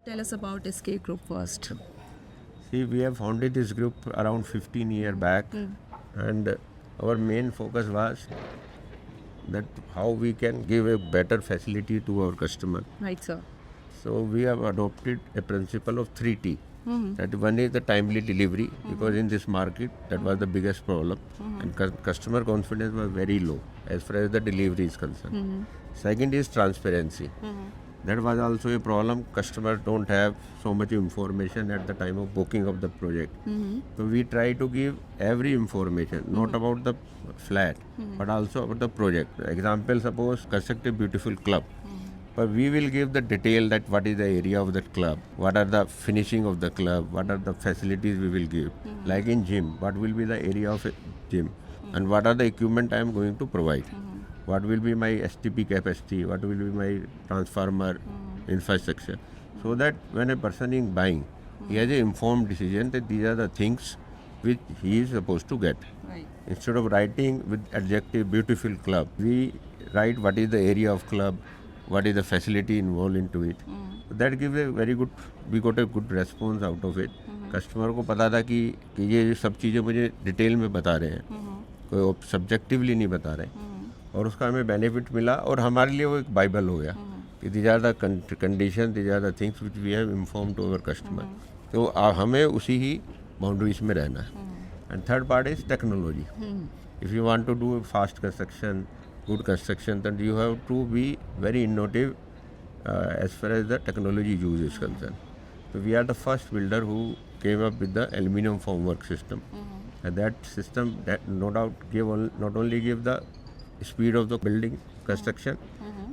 Tell us about Escape Group first. See, we have founded this group around 15 years back, and our main focus was that how we can give a better facility to our customer. Right, sir. So we have adopted a principle of 3T. That one is the timely delivery, because in this market that was the biggest problem, and customer confidence was very low as far as the delivery is concerned. Second is transparency. That was also a problem. Customers don't have so much information at the time of booking of the project. So we try to give every information, not about the flat, but also about the project. Example, suppose construct a beautiful club. But we will give the detail that what is the area of that club, what are the finishing of the club, what are the facilities we will give. Like in gym, what will be the area of a gym, and what are the equipment I am going to provide. What will be my STP capacity, what will be my transformer infrastructure. So that when a person is buying, he has an informed decision that these are the things which he is supposed to get. Right. Instead of writing with adjective beautiful club, we write what is the area of club, what is the facility involved into it. So that gives a very good, we got a good response out of it. Customer को पता था कि ये सब चीज़ें मुझे detail में बता रहे हैं, कोई सब्जेक्टिवली नहीं बता रहे, और उसका हमें बेनिफिट मिला, और हमारे लिए वो एक बाइबल हो गया कि these are the condition, these are the things which we have inform to our customer. तो हमें उसी ही बाउंड्रीज में रहना है. And third part is technology. If you want to do fast construction, good construction, then you have to be very innovative as far as the technology use is concerned. So we are the first builder who came up with the aluminum formwork system. And that system, that no doubt not only give the speed of the building construction,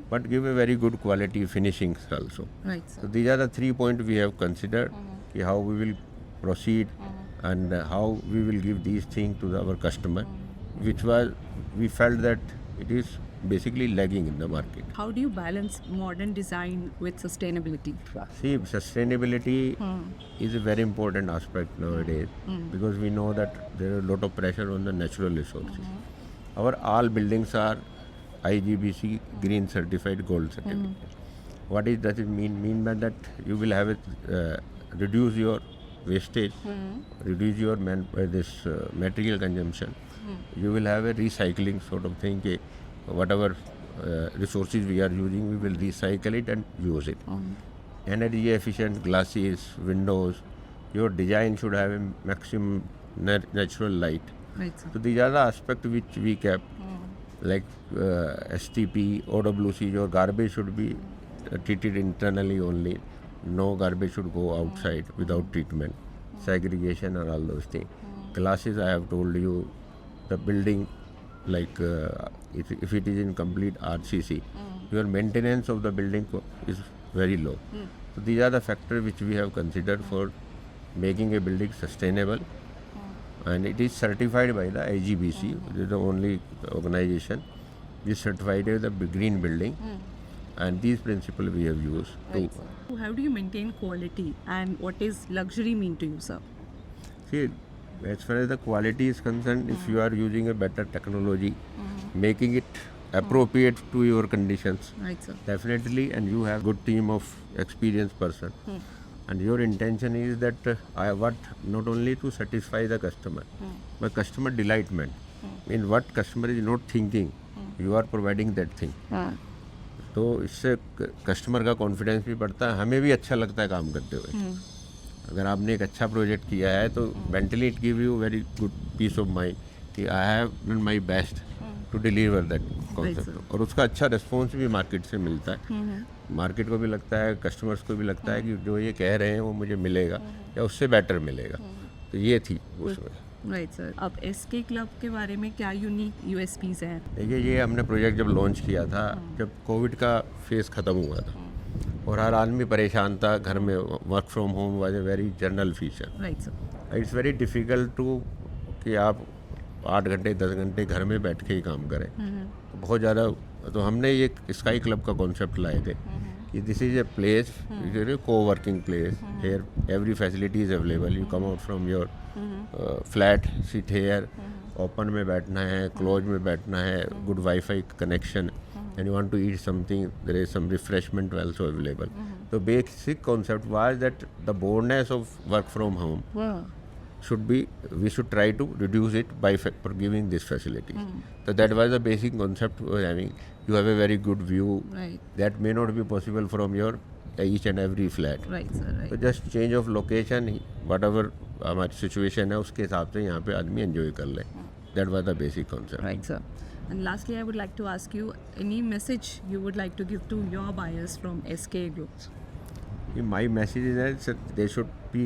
but give a very good quality finishings also. Right, sir. So these are the 3 points we have considered, how we will proceed and how we will give these things to our customer, which was, we felt that it is basically lagging in the market. How do you balance modern design with sustainability? See, sustainability is a very important aspect nowadays, because we know that there is a lot of pressure on the natural resources. Our all buildings are IGBC green certified, gold certificate. What does it mean? Mean by that you will have it reduce your wastage, reduce your material consumption. You will have a recycling sort of thing. Whatever resources we are using, we will recycle it and use it. Energy efficient glasses, windows. Your design should have a maximum natural light. Right, sir. So these are the aspects which we kept, like STP, OWC. Your garbage should be treated internally only. No garbage should go outside without treatment. Segregation and all those things. Glasses, I have told you. The building, like if it is in complete RCC, your maintenance of the building is very low. So these are the factors which we have considered for making a building sustainable, and it is certified by the IGBC, which is the only organization which certified the green building, and these principles we have used. Right, sir. How do you maintain quality, and what is luxury mean to you, sir? See, as far as the quality is concerned, if you are using a better technology, making it appropriate to your conditions, Right, sir. definitely, and you have good team of experienced person, and your intention is that I want not only to satisfy the customer, but customer delightment. In what customer is not thinking, you are providing that thing. तो इससे customer का confidence भी बढ़ता है, हमें भी अच्छा लगता है काम करते हुए. अगर आपने एक अच्छा प्रोजेक्ट किया है तो mentally it give you very good peace of mind कि I have done my best to deliver that concept, और उसका अच्छा रिस्पॉन्स भी मार्केट से मिलता है. मार्केट को भी लगता है, कस्टमर्स को भी लगता है कि जो ये कह रहे हैं वो मुझे मिलेगा या उससे बेटर मिलेगा. तो ये थी उसमें. Right, sir. अब एसके क्लब के बारे में क्या यूनिक यूएसपीज हैं? देखिए, ये हमने प्रोजेक्ट जब लॉन्च किया था, जब कोविड का फेज़ ख़त्म हुआ था और हर आदमी परेशान था घर में, work from home was a very general feature. Right, sir. It's very difficult to कि आप 8 घंटे 10 घंटे घर में बैठ के ही काम करें. तो बहुत ज़्यादा, तो हमने ये स्काई क्लब का कॉन्सेप्ट लाए थे कि this is a place, co working place, here every facility is available. You come out from your flat, sit here, open में बैठना है, क्लोज में बैठना है, good wifi connection, and you want to eat something, there is some refreshment also available. The basic concept was that the boredness of work from home Wow. should be, we should try to reduce it by for giving this facility. So that was the basic concept we were having. You have a very good view Right. that may not be possible from your each and every flat. Right, sir. Right. तो just change of location, whatever हमारी situation है उसके हिसाब से यहाँ पे आदमी enjoy कर ले. That was the basic concept. Right, sir. And lastly, I would like to ask you any message you would like to give to your buyers from SK Group. My message is that they should be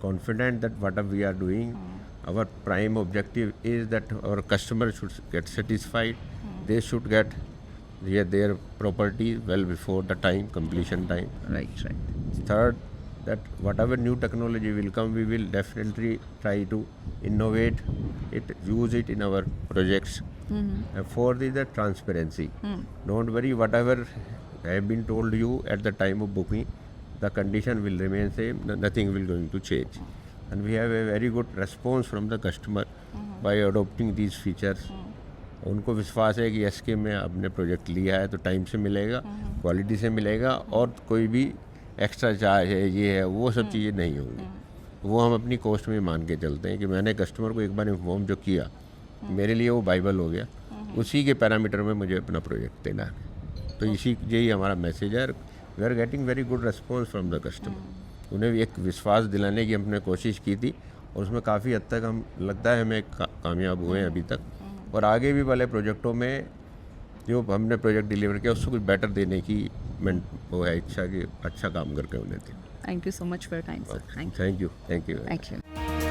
confident that whatever we are doing, our prime objective is that our customers should get satisfied. They should get their property well before the time, completion time. Right, right. Third, that whatever new technology will come, we will definitely try to innovate it, use it in our projects. And fourth is the transparency. Don't worry, whatever I have been told you at the time of booking, the condition will remain same, nothing will going to change. And we have a very good response from the customer by adopting these features. उनको विश्वास है कि SK में आपने project लिया है तो time से मिलेगा, क्वालिटी से मिलेगा, और कोई भी एक्स्ट्रा चार्ज है, ये है, वो सब चीज़ें नहीं होंगी. वो हम अपनी कॉस्ट में मान के चलते हैं कि मैंने कस्टमर को एक बार इन्फॉर्म जो किया, मेरे लिए वो बाइबल हो गया. उसी के पैरामीटर में मुझे अपना प्रोजेक्ट देना है. तो इसी यही हमारा मैसेज है. We are getting very good response from the customer. उन्हें एक विश्वास दिलाने की हमने कोशिश की थी, और उसमें काफ़ी हद तक हम लगता है हमें कामयाब हुए हैं अभी तक. और आगे भी वाले प्रोजेक्टों में जो हमने प्रोजेक्ट डिलीवर किया उससे कुछ बेटर देने की वो है इच्छा कि अच्छा काम करके उन्हें दें. Thank you so much for your time, sir. Thank you. Thank you. Thank you.